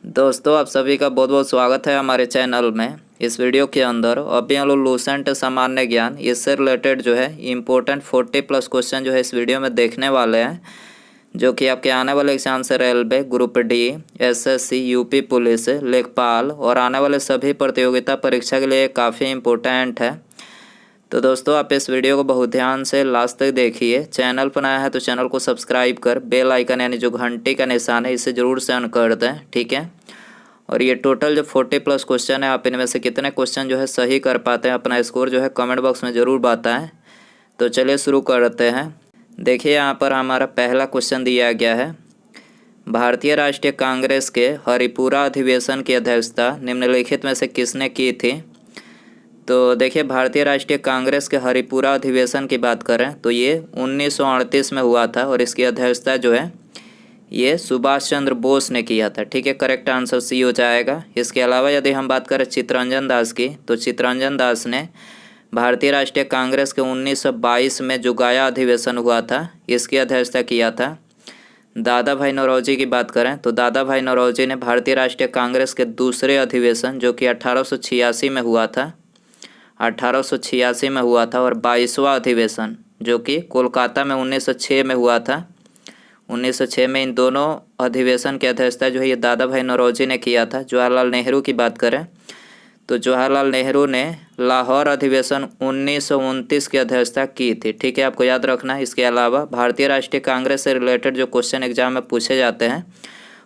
दोस्तों आप सभी का बहुत बहुत स्वागत है हमारे चैनल में। इस वीडियो के अंदर अभी हम लोग लूसेंट सामान्य ज्ञान इससे रिलेटेड जो है इम्पोर्टेंट 40+ क्वेश्चन जो है इस वीडियो में देखने वाले हैं, जो कि आपके आने वाले एग्जाम से railway, group D, SSC, UP police, लेखपाल और आने वाले सभी प्रतियोगिता परीक्षा के लिए काफ़ी इम्पोर्टेंट है। तो दोस्तों आप इस वीडियो को बहुत ध्यान से लास्ट तक देखिए। चैनल पर नया है तो चैनल को सब्सक्राइब कर बेल आइकन यानी जो घंटी का निशान है इसे ज़रूर से ऑन कर दें, ठीक है। और ये टोटल जो 40+ क्वेश्चन है, आप इनमें से कितने क्वेश्चन जो है सही कर पाते हैं, अपना स्कोर जो है कमेंट बॉक्स में ज़रूर बताएं। तो चलिए शुरू करते हैं। देखिए यहाँ पर हमारा पहला क्वेश्चन दिया गया है, भारतीय राष्ट्रीय कांग्रेस के हरिपुरा अधिवेशन की अध्यक्षता निम्नलिखित में से किसने की थी। तो देखिए भारतीय राष्ट्रीय कांग्रेस के हरिपुरा अधिवेशन की बात करें तो ये 1938 में हुआ था और इसकी अध्यक्षता जो है ये सुभाष चंद्र बोस ने किया था, ठीक है। करेक्ट आंसर सी हो जाएगा। इसके अलावा यदि हम बात करें चित्तरंजन दास की, तो चित्तरंजन दास ने भारतीय राष्ट्रीय कांग्रेस के 1922 में जो गया अधिवेशन हुआ था इसकी अध्यक्षता किया था। दादा भाई नौरोजी की बात करें तो दादा भाई नौरोजी ने भारतीय राष्ट्रीय कांग्रेस के दूसरे अधिवेशन जो कि 1886 में हुआ था, 1886 में हुआ था, और 22वां अधिवेशन जो कि कोलकाता में 1906 में हुआ था, 1906 में इन दोनों अधिवेशन की अध्यक्षता जो है ये दादा भाई नौरोजी ने किया था। जवाहरलाल नेहरू की बात करें तो जवाहरलाल नेहरू ने लाहौर अधिवेशन 1929 की अध्यक्षता की थी, ठीक है, आपको याद रखना है। इसके अलावा भारतीय राष्ट्रीय कांग्रेस से रिलेटेड जो क्वेश्चन एग्जाम में पूछे जाते हैं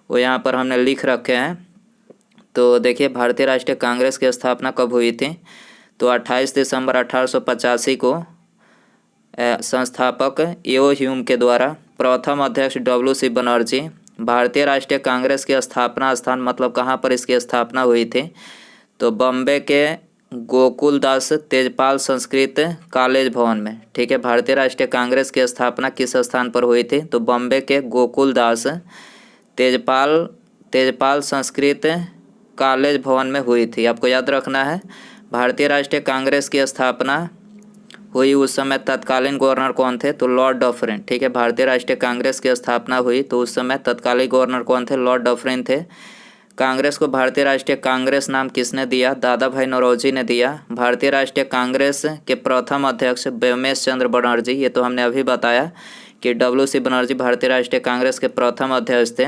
वो यहाँ पर हमने लिख रखे हैं। तो देखिए भारतीय राष्ट्रीय कांग्रेस की स्थापना कब हुई थी, तो 28 दिसंबर 1885 को संस्थापक एओ ह्यूम के द्वारा, प्रथम अध्यक्ष WC बनर्जी। भारतीय राष्ट्रीय कांग्रेस की स्थापना स्थान मतलब कहाँ पर इसकी स्थापना हुई थी, तो बम्बे के गोकुलदास तेजपाल संस्कृत कॉलेज भवन में, ठीक है। भारतीय राष्ट्रीय कांग्रेस की स्थापना किस स्थान पर हुई थी, तो बम्बे के गोकुलदास तेजपाल संस्कृत कॉलेज भवन में हुई थी, आपको याद रखना है। भारतीय राष्ट्रीय कांग्रेस की स्थापना हुई उस समय तत्कालीन गवर्नर कौन थे, तो लॉर्ड डफरिन, ठीक है। भारतीय राष्ट्रीय कांग्रेस की स्थापना हुई तो उस समय तत्कालीन गवर्नर कौन थे, लॉर्ड डफरिन थे। कांग्रेस को भारतीय राष्ट्रीय कांग्रेस नाम किसने दिया, दादा भाई नौरोजी ने दिया। भारतीय राष्ट्रीय कांग्रेस के प्रथम अध्यक्ष ब्योमेश चंद्र बनर्जी, ये तो हमने अभी बताया कि WC बनर्जी भारतीय राष्ट्रीय कांग्रेस के प्रथम अध्यक्ष थे।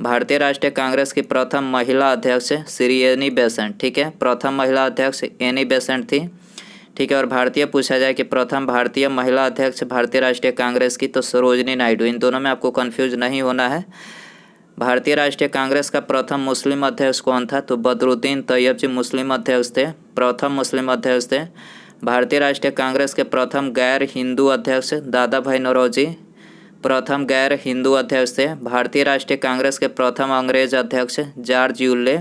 भारतीय राष्ट्रीय कांग्रेस की प्रथम महिला अध्यक्ष श्री एनी बेसेंट, ठीक है, प्रथम महिला अध्यक्ष एनी बेसेंट थी, ठीक है। और भारतीय पूछा जाए कि प्रथम भारतीय महिला अध्यक्ष भारतीय राष्ट्रीय कांग्रेस की, तो सरोजनी नायडू। इन दोनों में आपको कंफ्यूज नहीं होना है। भारतीय राष्ट्रीय कांग्रेस का प्रथम मुस्लिम अध्यक्ष कौन था, तो बदरुद्दीन तैयब जी मुस्लिम अध्यक्ष थे, प्रथम मुस्लिम अध्यक्ष थे। भारतीय राष्ट्रीय कांग्रेस के प्रथम गैर हिंदू अध्यक्ष दादा भाई नौरोजी, प्रथम गैर हिंदू अध्यक्ष थे। भारतीय राष्ट्रीय कांग्रेस के प्रथम अंग्रेज अध्यक्ष जॉर्ज यूले।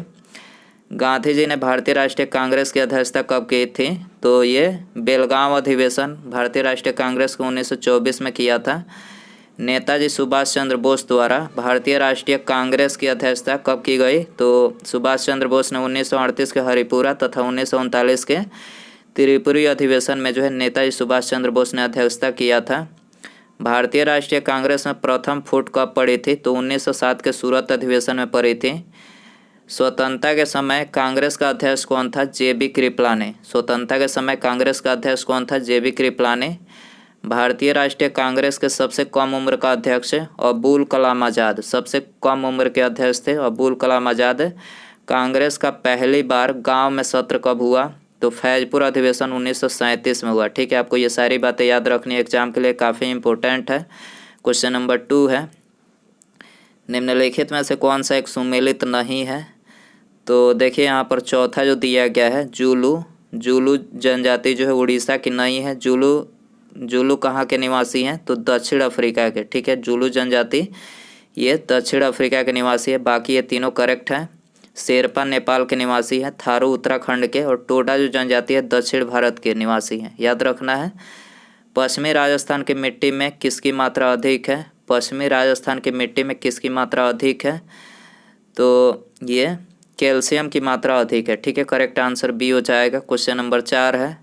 गांधी जी ने भारतीय राष्ट्रीय कांग्रेस की अध्यक्षता कब की थी, तो ये बेलगांव अधिवेशन भारतीय राष्ट्रीय कांग्रेस को 1924 में किया था। नेताजी सुभाष चंद्र बोस द्वारा भारतीय राष्ट्रीय कांग्रेस की अध्यक्षता कब की गई, तो सुभाष चंद्र बोस ने 1938 के हरिपुरा तथा 1939 के त्रिपुरी अधिवेशन में जो है नेताजी सुभाष चंद्र बोस ने अध्यक्षता किया था। भारतीय राष्ट्रीय कांग्रेस में प्रथम फूट कब पड़ी थी, तो 1907 के सूरत अधिवेशन में पड़ी थी। स्वतंत्रता के समय कांग्रेस का अध्यक्ष कौन था, JB कृपलानी। स्वतंत्रता के समय कांग्रेस का अध्यक्ष कौन था, JB कृपलानी। भारतीय राष्ट्रीय कांग्रेस के सबसे कम उम्र का अध्यक्ष अबुल कलाम आज़ाद, सबसे कम उम्र के अध्यक्ष थे अबुल कलाम आज़ाद। कांग्रेस का पहली बार गांव में सत्र कब हुआ, तो फैजपुर अधिवेशन 1937 में हुआ, ठीक है। आपको ये सारी बातें याद रखनी एग्जाम के लिए काफ़ी इंपॉर्टेंट है। क्वेश्चन नंबर 2 है, निम्नलिखित में से कौन सा एक सुमेलित नहीं है, तो देखिए यहाँ पर चौथा जो दिया गया है जुलू जनजाति जो है उड़ीसा की नहीं है। जुलू कहाँ के निवासी हैं, तो दक्षिण अफ्रीका के, ठीक है। जुलू जनजाति ये दक्षिण अफ्रीका के निवासी है, बाकी ये तीनों करेक्ट हैं। शेरपा नेपाल के निवासी है, थारू उत्तराखंड के, और टोडा जो जनजाति है दक्षिण भारत के निवासी हैं, याद रखना है। पश्चिमी राजस्थान की मिट्टी में किसकी मात्रा अधिक है, पश्चिमी राजस्थान की मिट्टी में किसकी मात्रा अधिक है, तो ये कैल्शियम की मात्रा अधिक है, ठीक है। करेक्ट आंसर बी हो जाएगा। क्वेश्चन नंबर 4 है,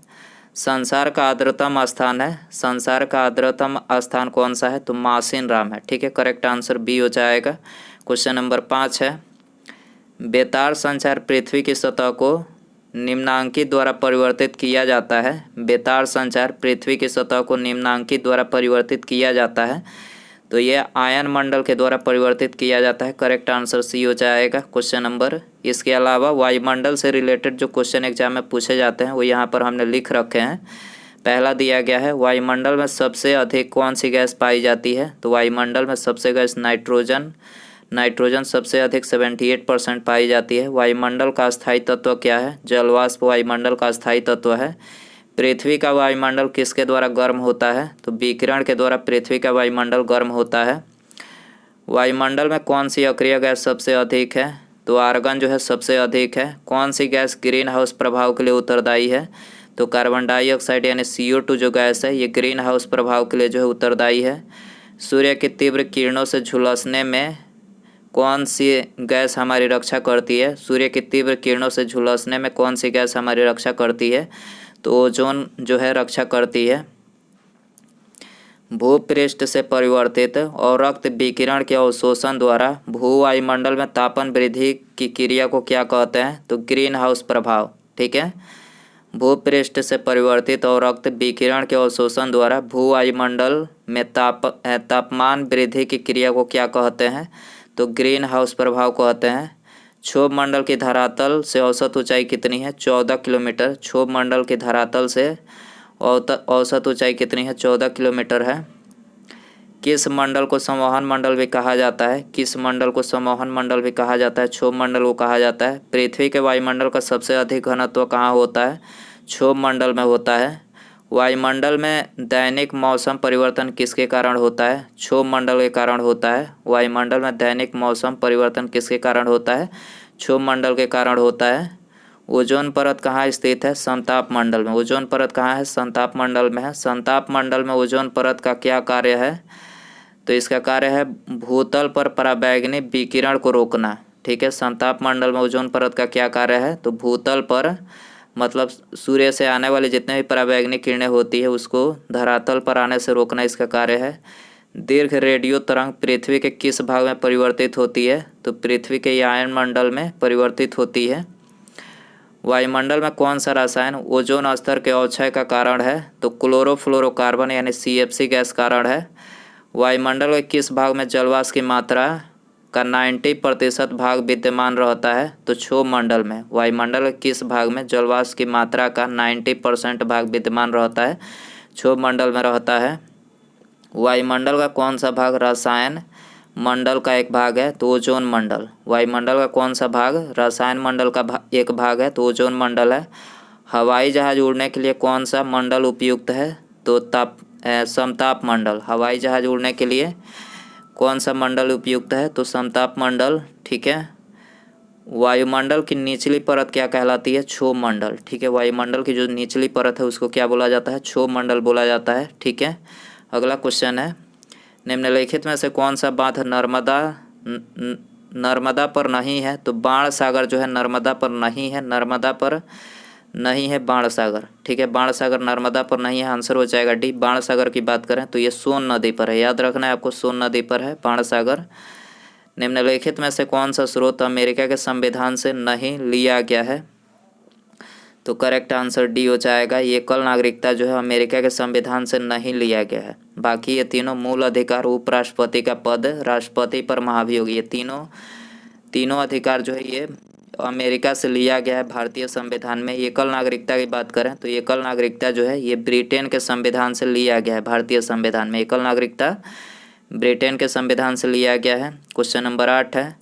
संसार का आर्द्रतम स्थान है, संसार का आर्द्रतम स्थान कौन सा है, तो मासिन राम है, ठीक है। करेक्ट आंसर बी हो जाएगा। क्वेश्चन नंबर 5 है, बेतार संचार पृथ्वी की सतह को निम्नांकित द्वारा परिवर्तित किया जाता है। बेतार संचार पृथ्वी की सतह को निम्नांकित द्वारा परिवर्तित किया जाता है। तो ये आयन मंडल के द्वारा परिवर्तित किया जाता है। करेक्ट आंसर सी हो जाएगा क्वेश्चन नंबर। इसके अलावा वायुमंडल से रिलेटेड जो क्वेश्चन एग्जाम में पूछे जाते हैं वो यहाँ पर हमने लिख रखे हैं। पहला दिया गया है, वायुमंडल में सबसे अधिक कौन सी गैस पाई जाती है? तो वायुमंडल में सबसे गैस नाइट्रोजन सबसे अधिक 78% पाई जाती है। वायुमंडल का स्थायी तत्व क्या है? जलवाष्प वायुमंडल का स्थायी तत्व है। पृथ्वी का वायुमंडल किसके द्वारा गर्म होता है? तो विकिरण के द्वारा पृथ्वी का वायुमंडल गर्म होता है। वायुमंडल में कौन सी अक्रिय गैस सबसे अधिक है? तो आर्गन जो है सबसे अधिक है। कौन सी गैस ग्रीन हाउस प्रभाव के लिए उत्तरदायी है? तो कार्बन डाइऑक्साइड यानी CO2 जो गैस है ये ग्रीन हाउस प्रभाव के लिए जो है उत्तरदायी है। सूर्य की तीव्र किरणों से झुलसने में कौन सी गैस हमारी रक्षा करती है? सूर्य की तीव्र किरणों से झुलसने में कौन सी गैस हमारी रक्षा करती है? तो ओजोन जो है रक्षा करती है। भूपृष्ठ से परिवर्तित और रक्त विकिरण के अवशोषण द्वारा भूवायुमंडल में तापन वृद्धि की क्रिया को क्या कहते हैं? तो ग्रीन हाउस प्रभाव। ठीक है, भूपृष्ठ से परिवर्तित और रक्त विकिरण के अवशोषण द्वारा भूवायुमंडल में तापमान वृद्धि की क्रिया को क्या कहते हैं? तो ग्रीन हाउस प्रभाव कहते हैं। क्षोभ मंडल की धरातल से औसत ऊंचाई कितनी है? 14 किलोमीटर। क्षोभ मंडल की धरातल से औसत ऊंचाई कितनी है? 14 किलोमीटर है। किस मंडल को संवहन मंडल भी कहा जाता है? किस मंडल को संवहन मंडल भी कहा जाता है? क्षोभ मंडल को कहा जाता है। पृथ्वी के वायुमंडल का सबसे अधिक घनत्व कहाँ होता है? क्षोभ मंडल में होता है। वायुमंडल में दैनिक मौसम परिवर्तन किसके कारण होता है? क्षोभ मंडल के कारण होता है। वायुमंडल में दैनिक मौसम परिवर्तन किसके कारण होता है? क्षोभ मंडल के कारण होता है। ओजोन परत कहाँ स्थित है? समताप मंडल में। ओजोन परत कहाँ है? समताप मंडल में है। समताप मंडल में ओजोन परत का क्या कार्य है? तो इसका कार्य है भूतल पर पराबैंगनी विकिरण को रोकना। ठीक है, समताप मंडल में ओजोन परत का क्या कार्य है? तो भूतल पर मतलब सूर्य से आने वाली जितने भी पराबैंगनी किरणें होती है उसको धरातल पर आने से रोकना इसका कार्य है। दीर्घ रेडियो तरंग पृथ्वी के किस भाग में परिवर्तित होती है? तो पृथ्वी के आयन मंडल में परिवर्तित होती है। वायुमंडल में कौन सा रसायन ओजोन स्तर के अवक्षय का कारण है? तो क्लोरोफ्लोरोकार्बन यानी CFC गैस कारण है। वायुमंडल के किस भाग में जलवाष्प की मात्रा का 90% भाग विद्यमान रहता है? तो क्षोभ मंडल में। वायुमंडल के किस भाग में जलवाष्प की मात्रा का 90% भाग विद्यमान रहता है? क्षोभ मंडल में रहता है। वायुमंडल का कौन सा भाग रसायन मंडल का एक भाग है? तो ओजोन मंडल। वायुमंडल का कौन सा भाग रसायन मंडल का एक भाग है? तो ओजोन मंडल है। हवाई जहाज उड़ने के लिए कौन सा मंडल उपयुक्त है? तो समताप मंडल। हवाई जहाज उड़ने के लिए कौन सा मंडल उपयुक्त है? तो समताप मंडल। ठीक है, वायुमंडल की निचली परत क्या कहलाती है? क्षोभ मंडल। ठीक है, वायुमंडल की जो निचली परत है उसको क्या बोला जाता है? क्षोभ मंडल बोला जाता है। ठीक है, अगला क्वेश्चन है, निम्नलिखित में से कौन सा बांध नर्मदा पर नहीं है? तो बाण सागर जो है नर्मदा पर नहीं है। नर्मदा पर नहीं है बाण सागर। ठीक है, बाण सागर नर्मदा पर नहीं है। आंसर हो जाएगा डी। बाण सागर की बात करें तो ये सोन नदी पर है। याद रखना है आपको, सोन नदी पर है बाण सागर। निम्नलिखित में से कौन सा स्रोत अमेरिका के संविधान से नहीं लिया गया है? तो करेक्ट आंसर डी हो जाएगा। ये एकल नागरिकता जो है अमेरिका के संविधान से नहीं लिया गया है। बाकी ये तीनों मूल अधिकार, उपराष्ट्रपति का पद, राष्ट्रपति पर महाभियोग, ये तीनों अधिकार जो है ये अमेरिका से लिया गया है भारतीय संविधान में। एकल नागरिकता की बात करें तो एकल नागरिकता जो है ये ब्रिटेन के संविधान से लिया गया है। भारतीय संविधान में एकल नागरिकता ब्रिटेन के संविधान से लिया गया है। क्वेश्चन नंबर 8 है,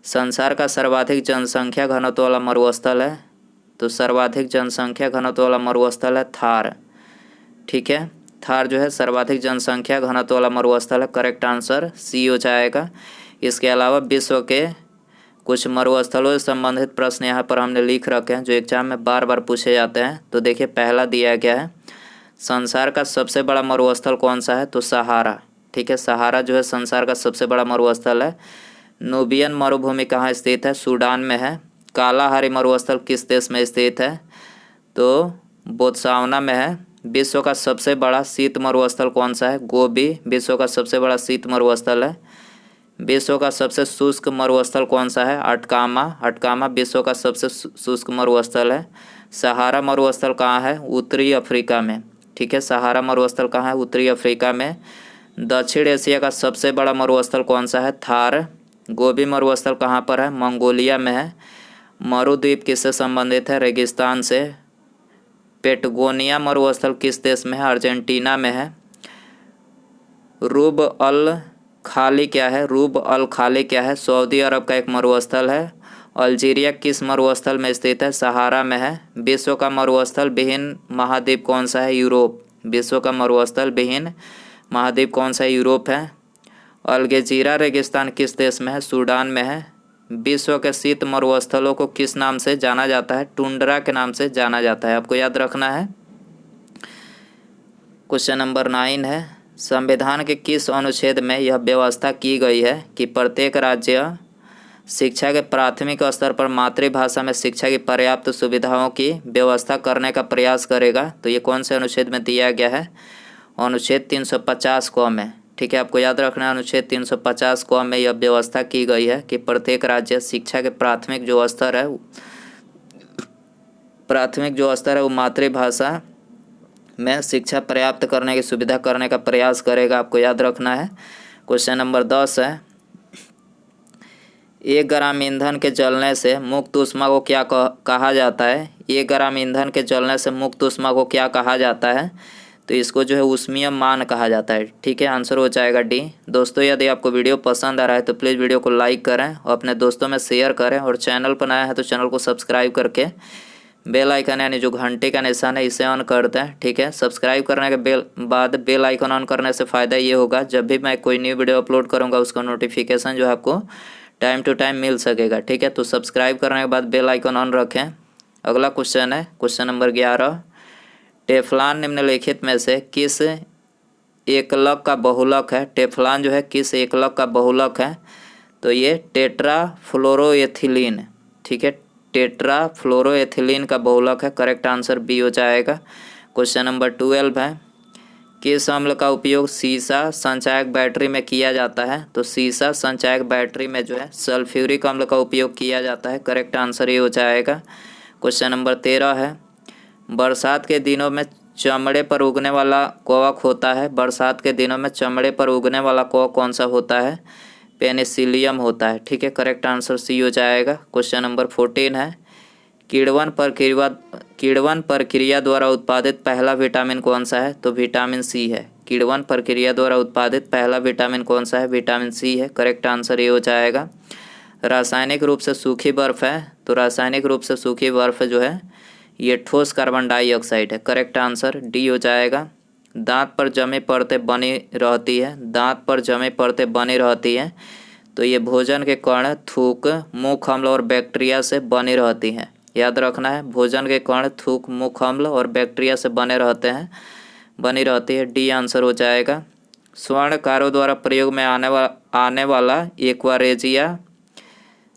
संसार का सर्वाधिक जनसंख्या घनत्व वाला मरुस्थल है? तो सर्वाधिक जनसंख्या घनत्व वाला मरुस्थल है थार। ठीक है, थार जो है सर्वाधिक जनसंख्या घनत्व वाला मरुस्थल है। करेक्ट आंसर सी हो जाएगा। इसके अलावा विश्व के कुछ मरुस्थलों से संबंधित प्रश्न यहाँ पर हमने लिख रखे हैं जो एग्जाम में बार बार पूछे जाते हैं। तो देखिए, पहला दिया गया है, संसार का सबसे बड़ा मरुस्थल कौन सा है? तो सहारा। ठीक है, सहारा जो है संसार का सबसे बड़ा मरुस्थल है। नूबियन मरुभूमि कहाँ स्थित है? सूडान में है। कालाहारी मरुस्थल किस देश में स्थित है? तो बोत्सवाना में है। विश्व का सबसे बड़ा शीत मरुस्थल कौन सा है? गोबी विश्व का सबसे बड़ा शीत मरुस्थल है। विश्व का सबसे शुष्क मरुस्थल कौन सा है? अटकामा। अटकामा विश्व का सबसे शुष्क मरुस्थल है। सहारा मरुस्थल कहाँ है? उत्तरी अफ्रीका में। ठीक है, सहारा मरुस्थल कहाँ है? उत्तरी अफ्रीका में। दक्षिण एशिया का सबसे बड़ा मरुस्थल कौन सा है? थार। गोबी मरुस्थल कहाँ पर है? मंगोलिया में है। मरुद्वीप किससे संबंधित है? रेगिस्तान से। पेटगोनिया मरुस्थल किस देश में है? अर्जेंटीना में है। रूब अल खाली क्या है? रूब अल खाली क्या है? सऊदी अरब का एक मरुस्थल है। अल्जीरिया किस मरुस्थल में स्थित है? सहारा में है। विश्व का मरुस्थल विहीन महाद्वीप कौन सा है? यूरोप। विश्व का मरुस्थल विहीन महाद्वीप कौन सा है? यूरोप है। अलगेजीरा रेगिस्तान किस देश में है? सूडान में है। विश्व के शीत मरुस्थलों को किस नाम से जाना जाता है? टुंड्रा के नाम से जाना जाता है। आपको याद रखना है। क्वेश्चन नंबर 9 है, संविधान के किस अनुच्छेद में यह व्यवस्था की गई है कि प्रत्येक राज्य शिक्षा के प्राथमिक स्तर पर मातृभाषा में शिक्षा की पर्याप्त सुविधाओं की व्यवस्था करने का प्रयास करेगा? तो ये कौन से अनुच्छेद में दिया गया है? अनुच्छेद 350 क में। ठीक है, आपको याद रखना है, अनुच्छेद 350 क में यह व्यवस्था की गई है कि प्रत्येक राज्य शिक्षा के प्राथमिक जो स्तर है वो मातृभाषा में शिक्षा प्राप्त करने की सुविधा करने का प्रयास करेगा। आपको याद रखना है। क्वेश्चन नंबर 10 है, 1 ग्राम ईंधन के जलने से मुक्त ऊष्मा को क्या कहा जाता है? 1 ग्राम ईंधन के जलने से मुक्त ऊष्मा को क्या कहा जाता है? तो इसको जो है ऊष्मीय मान कहा जाता है। ठीक है, आंसर हो जाएगा डी। दोस्तों, यदि आपको वीडियो पसंद आ रहा है तो प्लीज़ वीडियो को लाइक करें और अपने दोस्तों में शेयर करें, और चैनल पर नया है तो चैनल को सब्सक्राइब करके बेल आइकन यानी जो घंटे का निशान है इसे ऑन कर दें। ठीक है, सब्सक्राइब करने के बाद बेल आइकन ऑन करने से फ़ायदा ये होगा, जब भी मैं कोई न्यू वीडियो अपलोड करूँगा उसका नोटिफिकेशन जो है आपको टाइम टू टाइम मिल सकेगा। ठीक है, तो सब्सक्राइब करने के बाद बेल आइकन ऑन रखें। अगला क्वेश्चन है, क्वेश्चन नंबर 11, टेफ्लॉन निम्नलिखित में से किस एकलक का बहुलक है? टेफ्लॉन जो है किस एकलक का बहुलक है? तो ये टेट्राफ्लोरोएथिलीन। ठीक है, टेट्राफ्लोरोएथिलीन का बहुलक है। करेक्ट आंसर बी हो जाएगा। क्वेश्चन नंबर 12 है, किस अम्ल का उपयोग सीसा संचायक बैटरी में किया जाता है? तो सीसा संचायक बैटरी में जो है सल्फ्यूरिक अम्ल का उपयोग किया जाता है। करेक्ट आंसर ये हो जाएगा। क्वेश्चन नंबर 13 है, बरसात के दिनों में चमड़े पर उगने वाला कवक होता है। बरसात के दिनों में चमड़े पर उगने वाला कवक कौन सा होता है? पेनिसिलियम होता है। ठीक है, करेक्ट आंसर सी हो जाएगा। क्वेश्चन नंबर 14 है, किण्वन प्रक्रिया द्वारा उत्पादित पहला विटामिन कौन सा है? तो विटामिन सी है। किण्वन प्रक्रिया द्वारा उत्पादित पहला विटामिन कौन सा है? विटामिन सी है। करेक्ट आंसर ये हो जाएगा। रासायनिक रूप से सूखी बर्फ है, तो रासायनिक रूप से सूखी बर्फ जो है ये ठोस कार्बन डाइऑक्साइड है। करेक्ट आंसर डी हो जाएगा। दांत पर जमी परतें बनी रहती है, दांत पर जमी परतें बनी रहती हैं, तो ये भोजन के कण, थूक, मुख अम्ल और बैक्टीरिया से बनी रहती हैं। याद रखना है, भोजन के कण, थूक, मुख अम्ल और बैक्टीरिया से बनी रहती है। डी आंसर हो जाएगा। स्वर्णकारों द्वारा प्रयोग में आने वाला एक्वारेजिया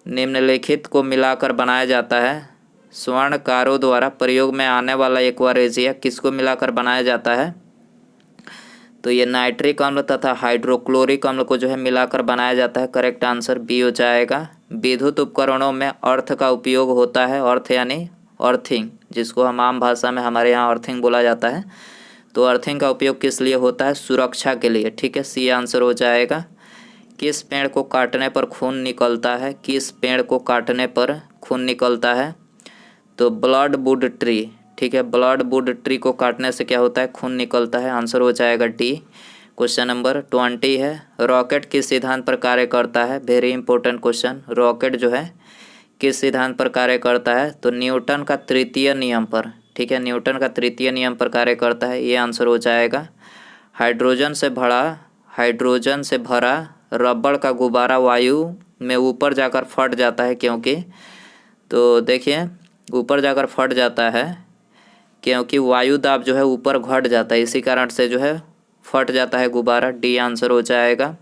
निम्नलिखित को मिलाकर बनाया जाता है। स्वर्णकारों द्वारा प्रयोग में आने वाला एक्वारेजिया किसको मिलाकर बनाया जाता है? तो ये नाइट्रिक अम्ल तथा हाइड्रोक्लोरिक अम्ल को जो है मिलाकर बनाया जाता है। करेक्ट आंसर बी हो जाएगा। विद्युत उपकरणों में अर्थ का उपयोग होता है। अर्थ यानी अर्थिंग, जिसको हम आम भाषा में हमारे यहाँ अर्थिंग बोला जाता है। तो अर्थिंग का उपयोग किस लिए होता है? सुरक्षा के लिए। ठीक है, सी आंसर हो जाएगा। किस पेड़ को काटने पर खून निकलता है? किस पेड़ को काटने पर खून निकलता है? तो ब्लड वुड ट्री। ठीक है, ब्लड वुड ट्री को काटने से क्या होता है? खून निकलता है। आंसर हो जाएगा डी। क्वेश्चन नंबर 20 है, रॉकेट किस सिद्धांत पर कार्य करता है? Very important question. रॉकेट जो है किस सिद्धांत पर कार्य करता है? तो न्यूटन का तृतीय नियम पर। ठीक है, न्यूटन का तृतीय नियम पर कार्य करता है। ये आंसर हो जाएगा। हाइड्रोजन से भरा रबड़ का गुब्बारा वायु में ऊपर जाकर फट जाता है, क्योंकि, तो देखिए ऊपर जाकर फट जाता है क्योंकि वायु दाब जो है ऊपर घट जाता है, इसी कारण से जो है फट जाता है गुब्बारा। डी आंसर हो जाएगा।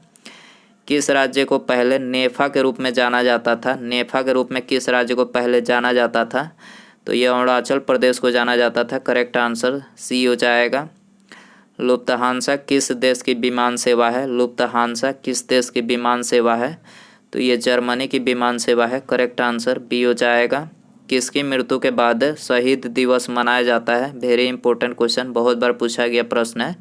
किस राज्य को पहले नेफा के रूप में जाना जाता था? नेफा के रूप में किस राज्य को पहले जाना जाता था? तो ये अरुणाचल प्रदेश को जाना जाता था। करेक्ट आंसर सी हो जाएगा। लुफ्थहान्सा किस देश की विमान सेवा है? लुफ्थहान्सा किस देश की विमान सेवा है? तो ये जर्मनी की विमान सेवा है। करेक्ट आंसर बी हो जाएगा। किसकी मृत्यु के बाद शहीद दिवस मनाया जाता है? वेरी इंपॉर्टेंट क्वेश्चन, बहुत बार पूछा गया प्रश्न है।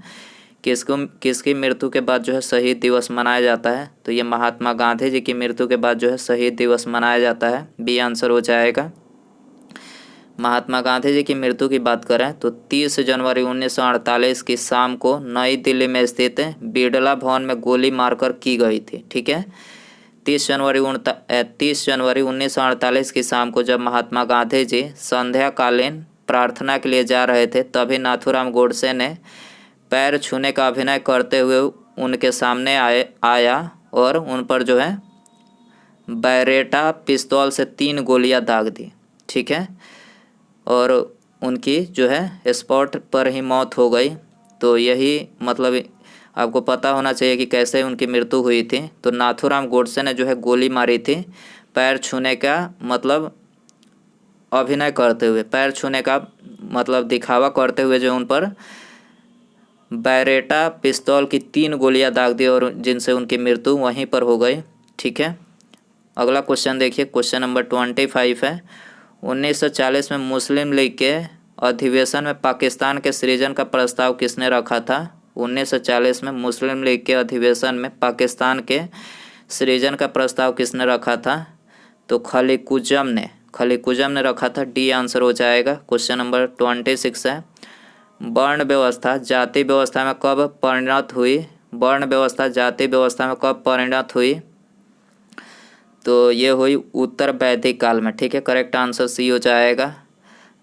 किसकी मृत्यु के बाद जो है शहीद दिवस मनाया जाता है? तो ये महात्मा गांधी जी की मृत्यु के बाद जो है शहीद दिवस मनाया जाता है। बी आंसर हो जाएगा। महात्मा गांधी जी की मृत्यु की बात करें तो 30 जनवरी 1948 की शाम को नई दिल्ली में स्थित बिड़ला भवन में गोली मारकर की गई थी। ठीक है, 30 जनवरी 1948 की शाम को जब महात्मा गांधी जी संध्याकालीन प्रार्थना के लिए जा रहे थे, तभी नाथूराम गोडसे ने पैर छूने का अभिनय करते हुए उनके सामने आया और उन पर जो है बैरेटा पिस्तौल से 3 गोलियां दाग दी। ठीक है, और उनकी जो है स्पॉट पर ही मौत हो गई। तो यही मतलब आपको पता होना चाहिए कि कैसे उनकी मृत्यु हुई थी। तो नाथूराम गोडसे ने जो है गोली मारी थी पैर छूने का मतलब अभिनय करते हुए, पैर छूने का मतलब दिखावा करते हुए जो उन पर बैरेटा पिस्तौल की 3 गोलियां दाग दी और जिनसे उनकी मृत्यु वहीं पर हो गई। ठीक है, अगला क्वेश्चन देखिए, क्वेश्चन नंबर 25 है। 1940 में मुस्लिम लीग के अधिवेशन में पाकिस्तान के सृजन का प्रस्ताव किसने रखा था? 1940 में मुस्लिम लीग के अधिवेशन में पाकिस्तान के सृजन का प्रस्ताव किसने रखा था? तो खलीकुज्जम ने रखा था। डी आंसर हो जाएगा। क्वेश्चन नंबर 26 है। वर्ण व्यवस्था जाति व्यवस्था में कब परिणत हुई? वर्ण व्यवस्था जाति व्यवस्था में कब परिणत हुई? तो ये हुई उत्तर वैदिक काल में। ठीक है, करेक्ट आंसर सी हो जाएगा।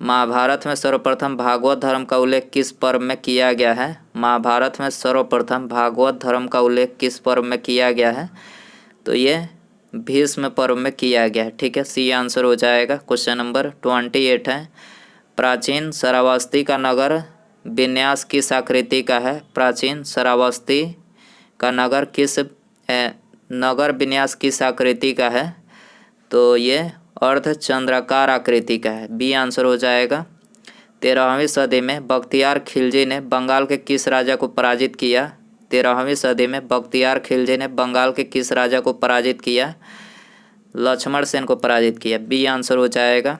महाभारत में सर्वप्रथम भागवत धर्म का उल्लेख किस पर्व में किया गया है? महाभारत में सर्वप्रथम भागवत धर्म का उल्लेख किस पर्व में किया गया है? तो ये भीष्म पर्व में किया गया है। ठीक है, सी आंसर हो जाएगा। क्वेश्चन नंबर 28 है। प्राचीन श्रावस्ती का नगर विन्यास किस आकृति का है? प्राचीन श्रावस्ती का नगर विन्यास किस आकृति का है? तो ये अर्धचंद्राकार आकृति का है। बी आंसर हो जाएगा। 13वीं सदी में बख्तियार खिलजी ने बंगाल के किस राजा को पराजित किया? 13वीं सदी में बख्तियार खिलजी ने बंगाल के किस राजा को पराजित किया? लक्ष्मण सेन को पराजित किया। बी आंसर हो जाएगा।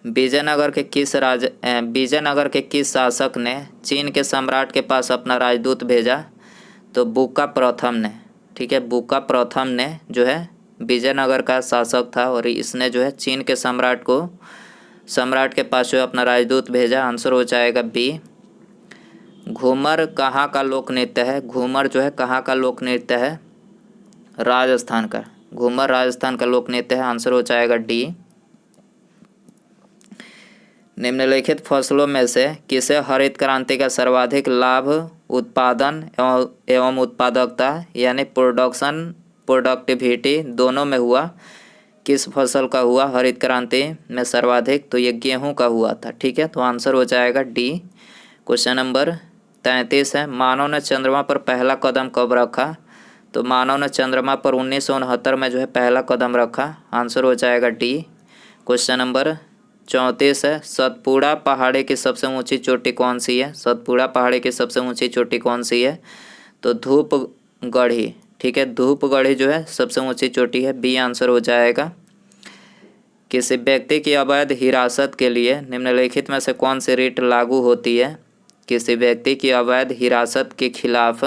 विजयनगर के किस शासक ने चीन के सम्राट के पास अपना राजदूत भेजा? तो बुका प्रथम ने। ठीक है, बुका प्रथम ने जो है विजयनगर का शासक था और इसने जो है चीन के सम्राट के पास जो अपना राजदूत भेजा। आंसर हो जाएगा बी। घूमर कहाँ का लोक नृत्य है? घूमर जो है कहाँ का लोक नृत्य है? राजस्थान का। घूमर राजस्थान का लोक नृत्य है। आंसर हो जाएगा डी। निम्नलिखित फसलों में से किसे हरित क्रांति का सर्वाधिक लाभ उत्पादन एवं उत्पादकता यानी प्रोडक्टिविटी दोनों में हुआ? किस फसल का हुआ हरित क्रांति में सर्वाधिक? तो ये गेहूं का हुआ था। ठीक है, तो आंसर हो जाएगा डी। क्वेश्चन नंबर 33 है। मानव ने चंद्रमा पर पहला कदम कब रखा? तो मानव ने चंद्रमा पर 1969 में जो है पहला कदम रखा। आंसर हो जाएगा डी। क्वेश्चन नंबर 34 है। सतपुड़ा पहाड़ी की सबसे ऊंची चोटी कौन सी है? सतपुड़ा पहाड़ी की सबसे ऊंची चोटी कौन सी है? तो धूपगढ़ी। ठीक है, धूपगढ़ी जो है सबसे ऊंची चोटी है। बी आंसर हो जाएगा। किसी व्यक्ति की अवैध हिरासत के लिए निम्नलिखित में से कौन सी रिट लागू होती है? किसी व्यक्ति की अवैध हिरासत के खिलाफ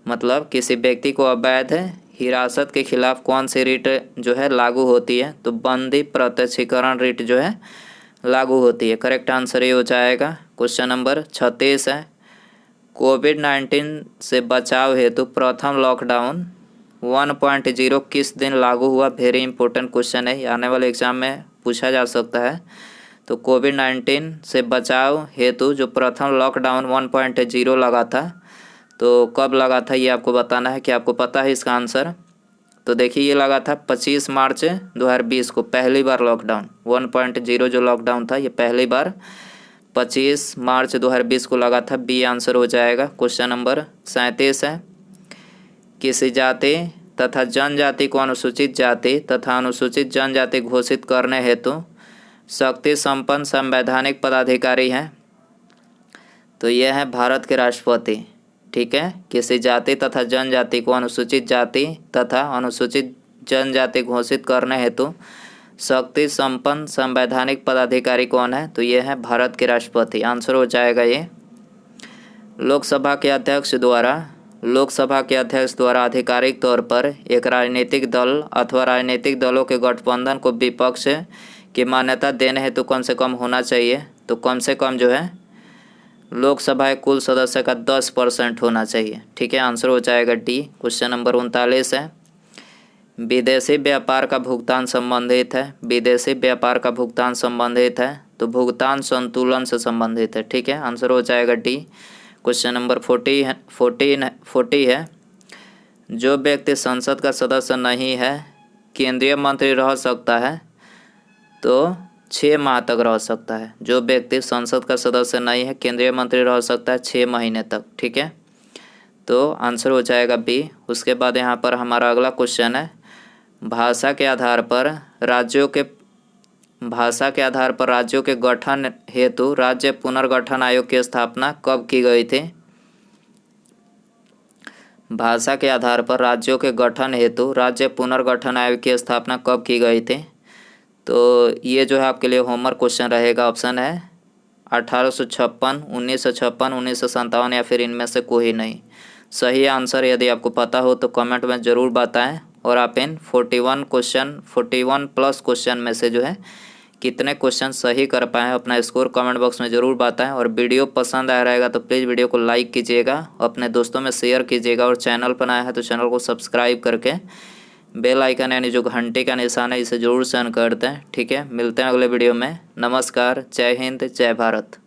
मतलब किसी व्यक्ति को अवैध हिरासत के खिलाफ कौन सी रिट जो है लागू होती है? तो बंदी प्रत्यक्षीकरण रिट जो है लागू होती है। करेक्ट आंसर ये हो जाएगा। क्वेश्चन नंबर 36 है। कोविड-19 से बचाव हेतु प्रथम लॉकडाउन 1.0 किस दिन लागू हुआ? वेरी इंपॉर्टेंट क्वेश्चन है, आने वाले एग्जाम में पूछा जा सकता है। तो कोविड-19 से बचाव हेतु जो प्रथम लॉकडाउन 1.0 लगा था, तो कब लगा था ये आपको बताना है कि आपको पता है इसका आंसर। तो देखिए, ये लगा था 25 मार्च 2020 को पहली बार लॉकडाउन 1.0 जो लॉकडाउन था ये पहली बार 25 मार्च 2020 को लगा था। बी आंसर हो जाएगा। क्वेश्चन नंबर 37 है। किसी जाति तथा जनजाति को अनुसूचित जाति तथा अनुसूचित जनजाति घोषित करने हेतु शक्ति संपन्न संवैधानिक पदाधिकारी हैं? तो यह है भारत के राष्ट्रपति। ठीक है, किसी जाति तथा जनजाति को अनुसूचित जाति तथा अनुसूचित जनजाति घोषित करने हेतु शक्ति संपन्न संवैधानिक पदाधिकारी कौन है? तो यह है भारत के राष्ट्रपति। आंसर हो जाएगा ये। लोकसभा के अध्यक्ष द्वारा आधिकारिक तौर पर एक राजनीतिक दल अथवा राजनीतिक दलों के गठबंधन को विपक्ष की मान्यता देने हेतु कम से कम होना चाहिए। तो कम से कम जो है लोकसभा के कुल सदस्य का 10% होना चाहिए। ठीक है, आंसर हो जाएगा डी। क्वेश्चन नंबर 39 है, विदेशी व्यापार का भुगतान संबंधित है। विदेशी व्यापार का भुगतान संबंधित है तो भुगतान संतुलन से संबंधित है। ठीक है, आंसर हो जाएगा डी। क्वेश्चन नंबर 40 है, जो व्यक्ति संसद का सदस्य नहीं है केंद्रीय मंत्री रह सकता है तो 6 माह तक रह सकता है। जो व्यक्ति संसद का सदस्य नहीं है केंद्रीय मंत्री रह सकता है 6 महीने तक। ठीक है, तो आंसर हो जाएगा बी। उसके बाद यहाँ पर हमारा अगला क्वेश्चन है, भाषा के आधार पर राज्यों के गठन हेतु राज्य पुनर्गठन आयोग की स्थापना कब की गई थी? भाषा के आधार पर राज्यों के गठन हेतु राज्य पुनर्गठन आयोग की स्थापना कब की गई थी? तो ये जो है आपके लिए होमवर्क क्वेश्चन रहेगा। ऑप्शन है 1856, 1956, 1957 या फिर इनमें से कोई नहीं। सही आंसर यदि आपको पता हो तो कमेंट में ज़रूर बताएं। और आप इन 41 प्लस क्वेश्चन में से जो है कितने क्वेश्चन सही कर पाएँ अपना स्कोर कमेंट बॉक्स में ज़रूर बताएं। और वीडियो पसंद आया रहेगा तो प्लीज़ वीडियो को लाइक कीजिएगा, अपने दोस्तों में शेयर कीजिएगा और चैनल पर आया है तो चैनल को सब्सक्राइब करके बेल आइकन यानी जो घंटे का निशान है इसे ज़रूर सेंड कर दें। ठीक है, मिलते हैं अगले वीडियो में। नमस्कार, जय हिंद, जय भारत।